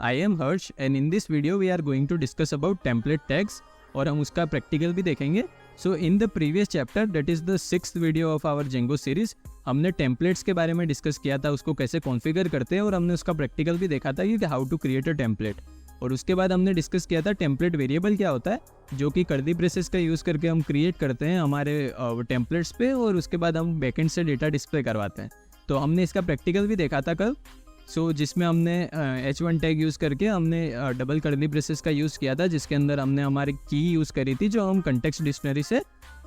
I am Harsh and in this video we are going to discuss about template tags और हम उसका practical भी देखेंगे. So in the previous chapter that is the 6th video of our Django series हमने templates के बारे में discuss किया था, उसको कैसे कॉन्फ़िगर करते हैं, और हमने उसका प्रैक्टिकल भी देखा था कि how to create a template. और उसके बाद हमने डिस्कस किया था टेम्पलेट वेरिएबल क्या होता है, जो कि कर्ली ब्रेसेस का यूज़ करके हम क्रिएट करते हैं हमारे टेम्पलेट्स पे, और उसके बाद हम बैकएंड से डेटा डिस्प्ले करवाते हैं. तो हमने इसका प्रैक्टिकल भी देखा था कल. जिसमें हमने H1 टैग यूज़ करके हमने डबल कर्ली ब्रेसेस का यूज़ किया था, जिसके अंदर हमने हमारी की यूज़ करी थी जो हम कंटेक्स्ट डिक्शनरी से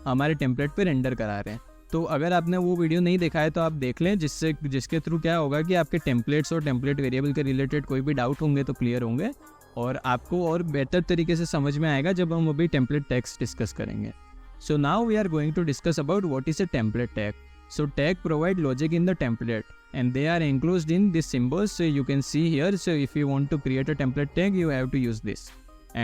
हमारे टेम्पलेट पे रेंडर करा रहे हैं. तो अगर आपने वो वीडियो नहीं देखा है तो आप देख लें, जिसके थ्रू क्या होगा कि आपके टेम्पलेट्स और टेम्पलेट वेरिएबल के रिलेटेड कोई भी डाउट होंगे तो क्लियर होंगे, और आपको और बेहतर तरीके से समझ में आएगा जब हम अभी टेम्पलेट टैग्स डिस्कस करेंगे. So now we are going to discuss about what is a template tag. So tag provide logic in the template and they are enclosed in these symbols, so you can see here. So if you want to create a template tag you have to use this,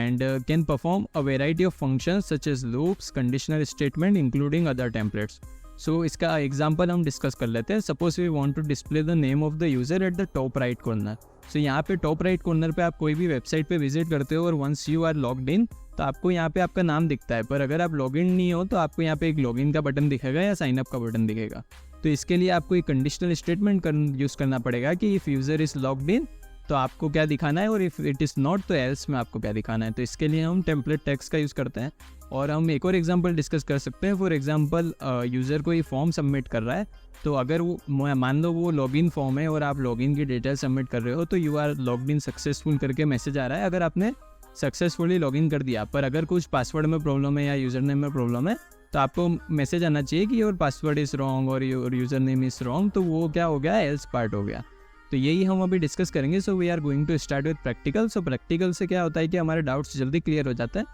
and can perform a variety of functions such as loops, conditional statement, including other templates. So इसका example हम discuss कर लेते हैं. Suppose we want to display the name of the user at the top right corner. So यहाँ पे top right corner पे आप कोई भी वेबसाइट पे विजिट करते हो और once you are logged in तो आपको यहाँ पे आपका नाम दिखता है, पर अगर आप लॉगिन नहीं हो तो आपको यहाँ पे एक लॉगिन का बटन दिखेगा या साइनअप का बटन दिखेगा. तो इसके लिए आपको एक कंडीशनल स्टेटमेंट यूज़ करना पड़ेगा कि if user is logged in तो आपको क्या दिखाना है, और इफ़ इट इज़ नॉट तो एल्स में आपको क्या दिखाना है. तो इसके लिए हम टेम्पलेट टैग्स का यूज़ करते हैं. और हम एक और एग्जांपल डिस्कस कर सकते हैं. फॉर एग्जांपल यूज़र कोई फॉर्म सबमिट कर रहा है, तो अगर वो मान लो वो लॉगिन फॉर्म है और आप लॉगिन की डिटेल सबमिट कर रहे हो, तो you are logged in successful करके मैसेज आ रहा है अगर आपने सक्सेसफुली लॉगिन कर दिया. पर अगर कुछ पासवर्ड में प्रॉब्लम है या यूज़र नेम में प्रॉब्लम है तो आपको मैसेज आना चाहिए कि योर पासवर्ड इज़ रॉन्ग और your user name is wrong. तो वो क्या हो गया, एल्स पार्ट हो गया. तो यही हम अभी डिस्कस करेंगे. So we are going to start with practical. So practical से क्या होता है कि हमारे डाउट्स जल्दी क्लियर हो जाते हैं.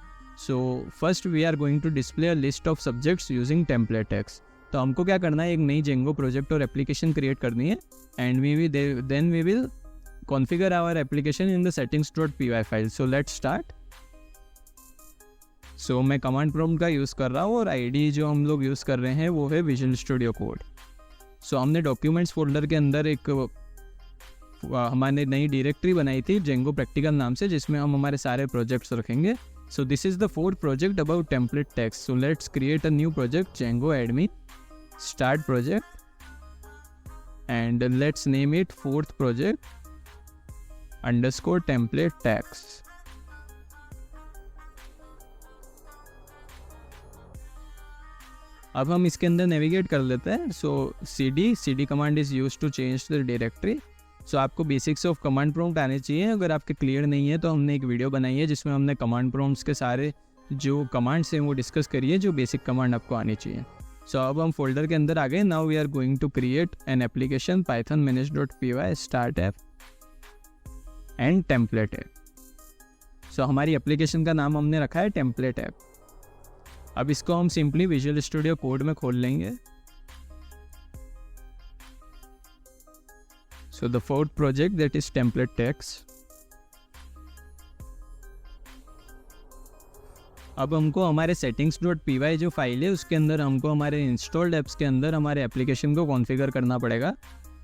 So first we are going to display a list of subjects using template tags. तो हमको क्या करना है, एक नई जेंगो प्रोजेक्ट और एप्लीकेशन क्रिएट करनी है, and then we will configure our application in the settings.py file. So let's start. So मैं कमांड प्रॉम्प्ट का यूज़ कर रहा हूँ और आईडी जो हम लोग यूज़ कर रहे हैं वो है विजुअल स्टूडियो कोड. सो हमने डॉक्यूमेंट्स फोल्डर के अंदर एक हमारे नई डायरेक्टरी बनाई थी जेंगो प्रैक्टिकल नाम से, जिसमें हम हमारे सारे प्रोजेक्ट्स रखेंगे. सो this is the 4th project about template tags. So let's create a new project, Django admin, start project, and let's name it 4th project _template tags. अब हम इसके अंदर नेविगेट कर लेते हैं. So cd command is use to change the directory. So आपको basics of command prompt आने चाहिए. अगर आपके क्लियर नहीं है तो हमने एक वीडियो बनाई है जिसमें हमने कमांड प्रॉम्प्ट्स के सारे जो कमांड्स हैं वो डिस्कस करिए, जो बेसिक कमांड आपको आनी चाहिए. सो अब हम फोल्डर के अंदर आ गए. Now we are going to create an application python manage.py start app and template app. So हमारी एप्लीकेशन का नाम हमने रखा है टेम्पलेट ऐप. अब इसको हम सिंपली विजुअल स्टूडियो कोड में खोल लेंगे. So the 4th project that is template tags. अब हमको हमारे settings.py जो फाइल है उसके अंदर हमको हमारे इंस्टॉल्ड ऐप्स के अंदर हमारे एप्लीकेशन को कॉन्फ़िगर करना पड़ेगा,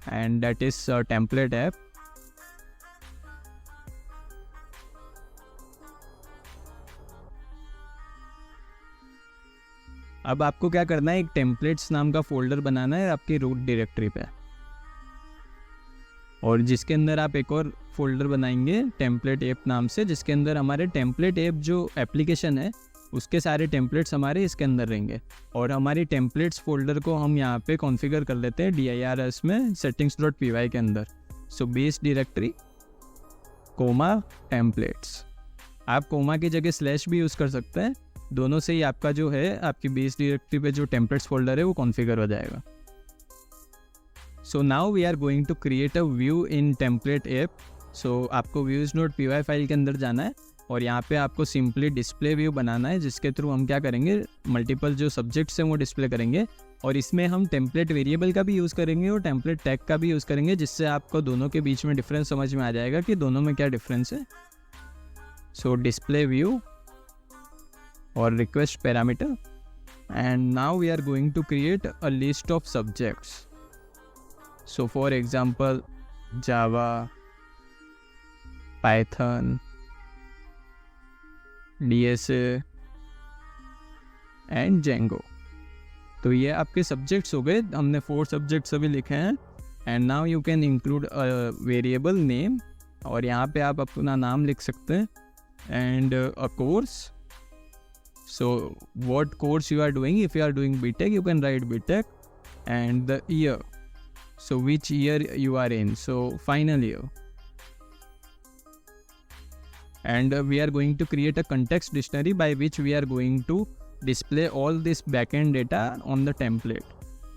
and that is template app. अब आपको क्या करना है, एक टेम्पलेट्स नाम का फोल्डर बनाना है आपकी रूट डायरेक्टरी पे, और जिसके अंदर आप एक और फोल्डर बनाएंगे टेम्पलेट ऐप नाम से, जिसके अंदर हमारे टेम्पलेट ऐप जो एप्लीकेशन है उसके सारे टेम्पलेट्स हमारे इसके अंदर रहेंगे. और हमारी टेम्पलेट्स फोल्डर को हम यहाँ पे कॉन्फ़िगर कर लेते हैं dirs में settings.py के अंदर. So base directory comma templates. आप कोमा की जगह स्लैश भी यूज़ कर सकते हैं. दोनों से ही आपका जो है आपकी बेस डायरेक्टरी पे जो टेम्पलेट्स फोल्डर है वो कॉन्फ़िगर हो जाएगा. So now we are going to create a view in template app. So आपको views.py फाइल के अंदर जाना है और यहाँ पे आपको सिंपली डिस्प्ले व्यू बनाना है, जिसके थ्रू हम क्या करेंगे, मल्टीपल जो सब्जेक्ट्स हैं वो डिस्प्ले करेंगे. और इसमें हम टेम्पलेट वेरिएबल का भी यूज़ करेंगे और टेम्पलेट टैग का भी यूज़ करेंगे, जिससे आपको दोनों के बीच में डिफरेंस समझ में आ जाएगा कि दोनों में क्या डिफरेंस है. सो डिस्प्ले व्यू और request parameter, and now we are going to create a list of subjects. So for example Java, Python, DSA and Django. तो ये आपके सब्जेक्ट्स हो गए, हमने 4 सब्जेक्ट्स अभी लिखे हैं। And now you can include variable name, और यहाँ पे आप अपना नाम लिख सकते हैं, and a course. So what course you are doing, if you are doing BTech you can write BTech, and the year, so which year you are in, so final year. And we are going to create a context dictionary by which we are going to display all this backend data on the template.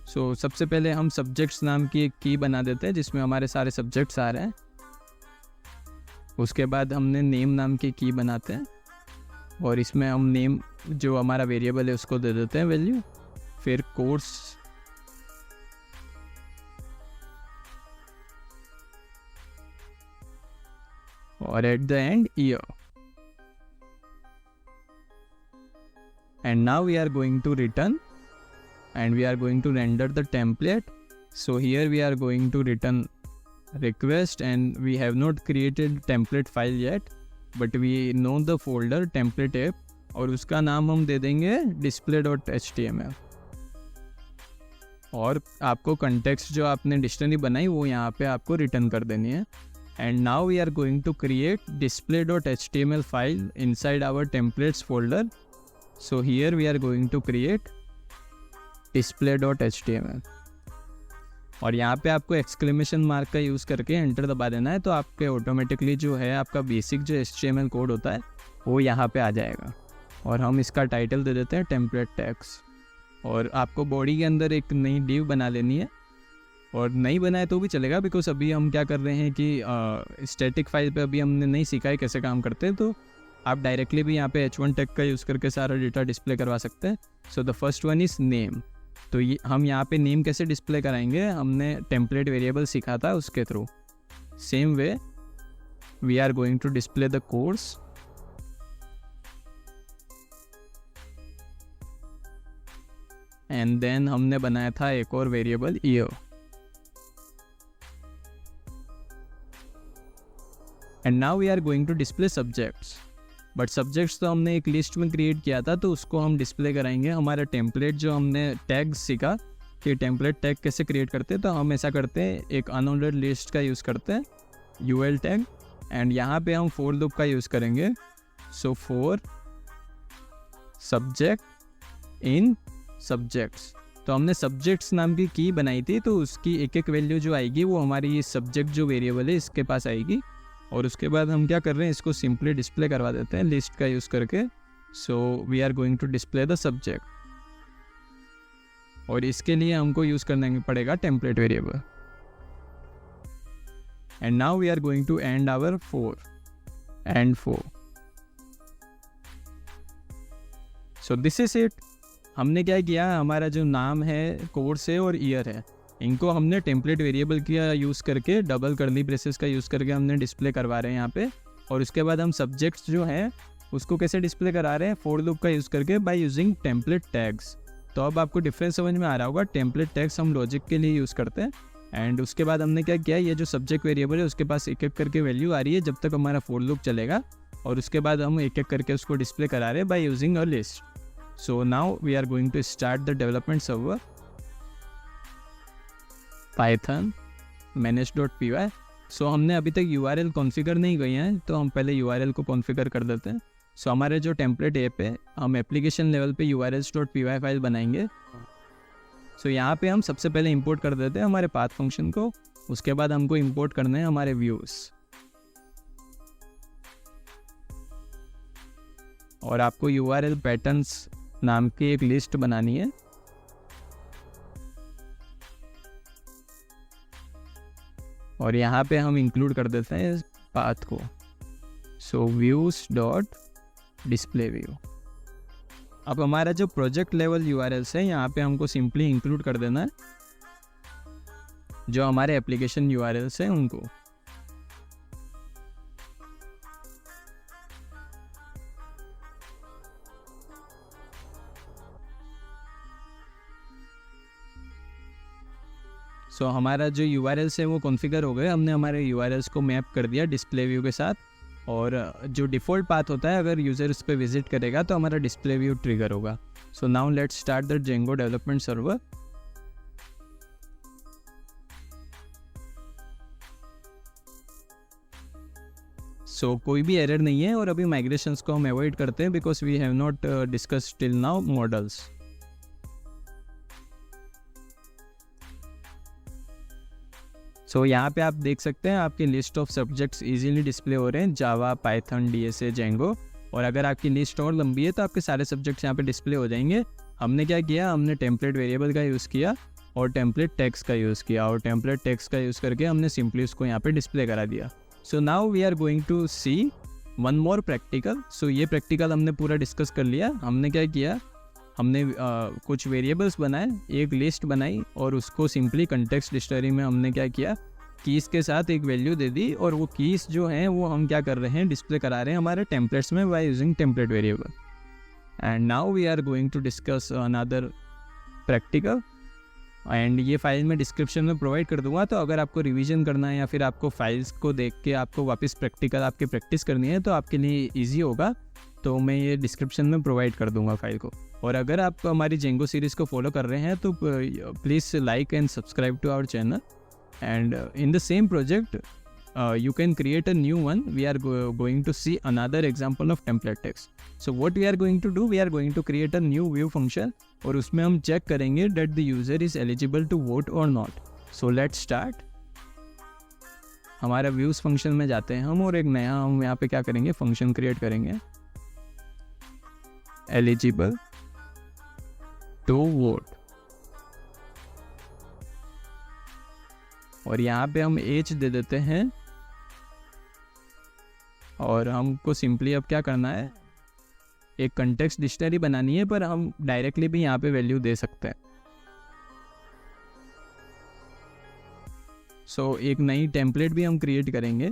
So सबसे पहले हम subjects नाम की एक की बना देते हैं जिसमें हमारे सारे subjects आ रहे हैं। उसके बाद हमने name नाम की की बनाते हैं, और इसमें हम name जो हमारा वेरिएबल है उसको दे देते हैं वैल्यू। फिर कोर्स, और at the end year. And now we are going to return, and we are going to render the template. So here we are going to return request, and we have not created template file yet, but we know the folder template app, और उसका नाम हम दे देंगे display.html। और आपको context जो आपने dictionary बनाई वो यहाँ पे आपको रिटर्न कर देनी है। And now we are going to create display.html file inside our templates folder. So here we are going to create display.html, और यहाँ पे आपको एक्सक्लेमेशन मार्क का यूज़ करके एंटर दबा देना है, तो आपके ऑटोमेटिकली जो है आपका बेसिक जो HTML कोड होता है वो यहाँ पे आ जाएगा। और हम इसका टाइटल दे देते हैं टेम्पलेट टैग्स, और आपको बॉडी के अंदर एक नई डिव बना लेनी है, और नहीं बनाए तो भी चलेगा, बिकॉज अभी हम क्या कर रहे हैं कि स्टैटिक फाइल पे अभी हमने नहीं सीखा है कैसे काम करते हैं, तो आप डायरेक्टली भी यहाँ पे H1 टैग का यूज़ करके सारा डेटा डिस्प्ले करवा सकते हैं। So the first one is name. तो ये हम यहाँ पे नेम कैसे डिस्प्ले कराएंगे, हमने टेम्पलेट वेरिएबल सीखा था उसके through. Same way we are going to display the course, and then हमने बनाया था एक और variable year. And now we are going to display subjects, but subjects तो हमने एक लिस्ट में क्रिएट किया था, तो उसको हम डिस्प्ले कराएंगे हमारा टेम्पलेट जो हमने टैग सीखा कि टेम्पलेट टैग कैसे क्रिएट करते हैं। तो हम ऐसा करते हैं, एक अनऑर्डर्ड लिस्ट का यूज़ करते हैं UL टैग, एंड यहाँ पे हम फॉर लूप का यूज़ करेंगे। So for subject in subjects, तो हमने सब्जेक्ट्स नाम की की बनाई थी, तो उसकी एक एक वैल्यू जो आएगी वो हमारी ये सब्जेक्ट जो वेरिएबल है इसके पास आएगी। और उसके बाद हम क्या कर रहे हैं, इसको सिंपली डिस्प्ले करवा देते हैं लिस्ट का यूज़ करके। So we are going to display the subject, और इसके लिए हमको यूज़ करना पड़ेगा template variable. And now we are going to end our for। So this is it. हमने क्या किया, हमारा जो नाम है, कोर्स है और ईयर है, इनको हमने टेम्पलेट वेरिएबल का यूज़ करके डबल कर्ली ब्रेसेस का यूज़ करके हमने डिस्प्ले करवा रहे हैं यहाँ पे। और उसके बाद हम सब्जेक्ट्स जो हैं उसको कैसे डिस्प्ले करा रहे हैं, फॉर लूप का यूज़ करके बाय यूजिंग टेम्पलेट टैग्स। तो अब आपको डिफरेंस समझ में आ रहा होगा, टेम्पलेट टैग्स हम लॉजिक के लिए यूज़ करते हैं। एंड उसके बाद हमने क्या किया, ये जो सब्जेक्ट वेरिएबल है उसके पास एक एक करके वैल्यू आ रही है जब तक हमारा फॉर लूप चलेगा, और उसके बाद हम एक एक करके उसको डिस्प्ले करा रहे हैं by using a list. So now we are going to start the development server, python manage.py। सो हमने अभी तक URL कॉन्फ़िगर नहीं किया है, तो हम पहले URL को कॉन्फ़िगर कर देते हैं। सो हमारे जो टेम्पलेट ऐप है, हम एप्लीकेशन लेवल पे urls.py फाइल बनाएंगे। सो यहाँ पे हम सबसे पहले इंपोर्ट कर देते हैं हमारे पाथ फंक्शन को, उसके बाद हमको इंपोर्ट करने हैं हमारे व्यूज़, और आपको URL पैटर्न्स नाम की एक लिस्ट बनानी है। और यहाँ पे हम इंक्लूड कर देते हैं पाथ को। सो व्यूज डॉट डिस्प्ले व्यू। अब हमारा जो प्रोजेक्ट लेवल URLs है यहाँ पे हमको सिंपली इंक्लूड कर देना है जो हमारे एप्लीकेशन URLs हैं उनको। सो हमारा जो URLs है वो कॉन्फ़िगर हो गए, हमने हमारे URLs को मैप कर दिया डिस्प्ले व्यू के साथ। और जो डिफ़ॉल्ट पाथ होता है अगर यूज़र उस पर विजिट करेगा तो हमारा डिस्प्ले व्यू ट्रिगर होगा. So now let's start the Django development server. So कोई भी एरर नहीं है और अभी माइग्रेशंस को हम अवॉइड करते हैं because we have not discuss till now models. So यहाँ पे आप देख सकते हैं आपकी list of subjects easily display हो रहे हैं, जावा, पाइथन, डीएसए, जेंगो. और अगर आपकी लिस्ट और लंबी है तो आपके सारे सब्जेक्ट्स यहाँ पे डिस्प्ले हो जाएंगे. हमने क्या किया, हमने टेम्पलेट वेरिएबल का यूज़ किया और टेम्पलेट टेक्स्ट का यूज़ किया और टेम्पलेट टेक्स्ट का यूज़ करके हमने सिंपली उसको यहाँ पे डिस्प्ले करा दिया. So now we are going to see one more practical. So ये प्रैक्टिकल हमने पूरा डिस्कस कर लिया. हमने क्या किया, हमने कुछ वेरिएबल्स बनाए, एक लिस्ट बनाई और उसको सिंपली कंटेक्स्ट डिक्शनरी में हमने क्या किया, कीज़ के साथ एक वैल्यू दे दी और वो कीज़ जो हैं वो हम क्या कर रहे हैं, डिस्प्ले करा रहे हैं हमारे टेम्पलेट्स में by using template variable. And now we are going to discuss another practical. And ये फाइल मैं डिस्क्रिप्शन में प्रोवाइड कर दूंगा, तो अगर आपको रिवीजन करना है या फिर आपको फाइल्स को देख के आपको वापस प्रैक्टिकल आपकी प्रैक्टिस करनी है तो आपके लिए ईजी होगा, तो मैं ये डिस्क्रिप्शन में प्रोवाइड कर दूंगा फाइल को. और अगर आप हमारी जेंगो सीरीज़ को फॉलो कर रहे हैं तो please like and subscribe to our channel. And in the same project you can create a new one. We are going to see another example of template text. So what we are going to do, we are going to create a new view function और उसमें हम check करेंगे that the user is eligible to vote or not. So let's start. हमारा views function में जाते हैं हम और एक नया हम यहाँ पे क्या करेंगे, function create करेंगे eligible to vote. और यहाँ पे हम एज दे देते हैं और हमको सिंपली अब क्या करना है, एक कंटेक्स्ट डिक्शनरी बनानी है, पर हम डायरेक्टली भी यहाँ पे वैल्यू दे सकते हैं. सो एक नई टेम्पलेट भी हम क्रिएट करेंगे,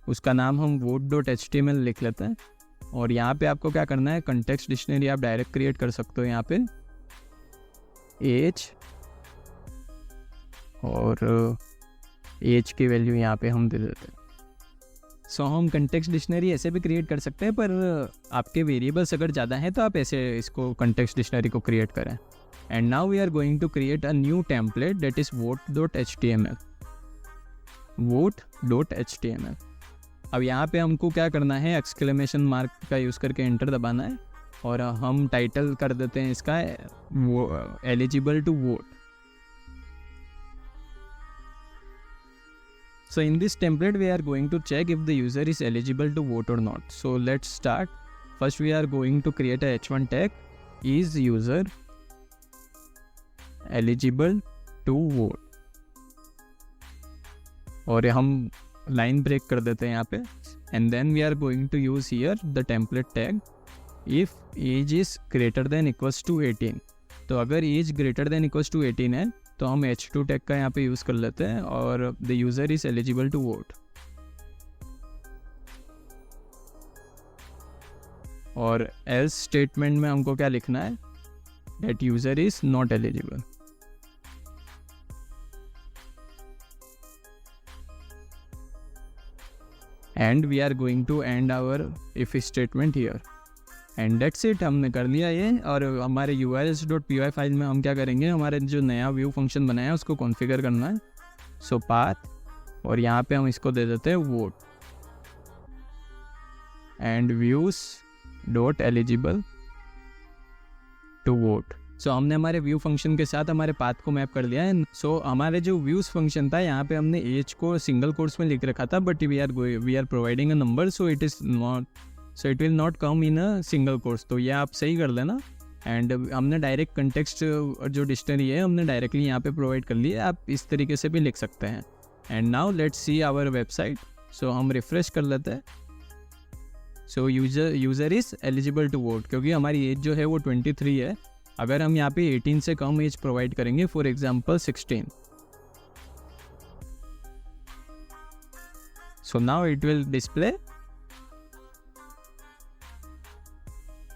उसका नाम हम vote.html लिख लेते हैं. और यहाँ पे आपको क्या करना है, कंटेक्स्ट डिक्शनरी आप डायरेक्ट क्रिएट कर सकते हो. यहाँ पे एज और एज की वैल्यू यहाँ पे हम दे देते हैं. सो हम कंटेक्स्ट डिक्शनरी ऐसे भी क्रिएट कर सकते हैं, पर आपके वेरिएबल्स अगर ज़्यादा हैं तो आप ऐसे इसको कंटेक्स्ट डिक्शनरी को क्रिएट करें. And now we are going to create a new template that is vote.html. vote.html. अब यहाँ पे हमको क्या करना है, एक्सक्लेमेशन मार्क का यूज़ करके एंटर दबाना है और हम टाइटल कर देते हैं इसका eligible to vote. So in this template we are going to check if the user is eligible to vote or not. So let's start. First we are going to create a h1 tag, is user eligible to vote. और हम line break कर देते हैं यहाँ पे. And then we are going to use here the template tag if age is greater than equals to 18. तो अगर age greater than equals to 18 है तो हम h2 टैग का यहाँ पे यूज़ कर लेते हैं और the user is eligible to vote. और एल्स स्टेटमेंट में हमको क्या लिखना है, that user is not eligible. And we are going to end our if statement here. And that's it, हमने कर लिया ये. और हमारे urls.py फाइल में हम क्या करेंगे, हमारे जो नया व्यू फंक्शन बनाया है उसको कॉन्फ़िगर करना है. सो पाथ और यहाँ पे हम इसको दे देते हैं vote and views dot eligible to vote. So हमने हमारे व्यू फंक्शन के साथ हमारे पाथ को मैप कर लिया है. सो हमारे जो व्यूज फंक्शन था यहाँ पे हमने एज को सिंगल कोट्स में लिख रखा था, but we are providing a number, so it will not come in a single quotes. तो ये आप सही कर लेना. एंड हमने डायरेक्ट कंटेक्स्ट जो डिक्शनरी है हमने डायरेक्टली यहाँ पे प्रोवाइड कर ली है, आप इस तरीके से भी लिख सकते हैं. And now let's see our website. So हम रिफ्रेश कर लेते हैं. So user is eligible to vote, क्योंकि हमारी एज जो है वो 23 है. अगर हम यहाँ पे 18 से कम एज प्रोवाइड करेंगे, for example 16, so now it will display.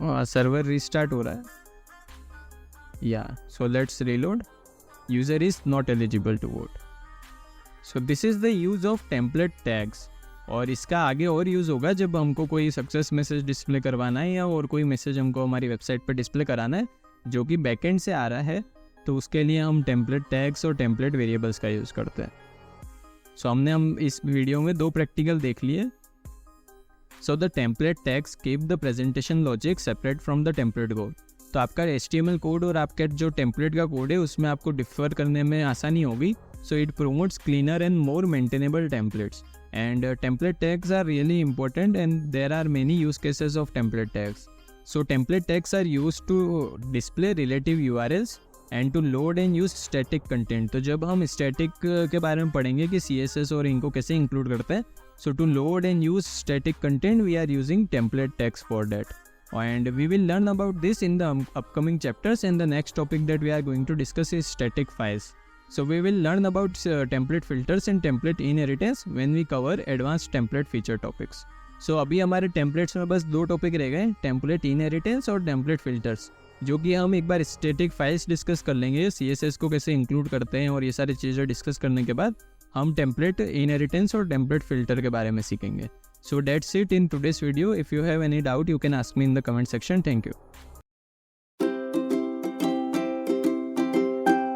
Server restart हो रहा है. या so let's reload. User is not eligible to vote. So this is the use of template tags. और इसका आगे और यूज़ होगा जब हमको कोई सक्सेस मैसेज डिस्प्ले करवाना है या और कोई मैसेज हमको हमारी वेबसाइट पर डिस्प्ले कराना है जो कि बैकएंड से आ रहा है, तो उसके लिए हम टेम्पलेट टैग्स और टेम्पलेट वेरिएबल्स का यूज़ करते हैं। सो हम इस वीडियो में 2 प्रैक्टिकल देख लिए। So the template tags keep the presentation logic separate from the template code. तो आपका HTML कोड और आपका जो टेम्पलेट का कोड है उसमें आपको डिफर करने में आसानी होगी। So it promotes cleaner and more maintainable templates and template tags are really important and there are many use cases of template tags. So template tags are use to display relative URLs and to load and use static content. तो जब हम static के बारे में पढ़ेंगे कि CSS और इनको कैसे इंक्लूड करते हैं, so to load and use static content we are using template tags for that, and we will learn about this in the upcoming chapters, and the next topic that we are going to discuss is static files. So we will learn about template filters and template inheritance when we cover advanced template feature topics. So अभी हमारे templates में बस 2 topic रह गए, template inheritance और template filters, जो कि हम एक बार static files डिस्कस कर लेंगे, CSS को कैसे इंक्लूड करते हैं और ये सारी चीज़ें डिस्कस करने के बाद हम template inheritance और template filter के बारे में सीखेंगे। So that's it in today's video. If you have any doubt, you can ask me in the comment section. Thank you.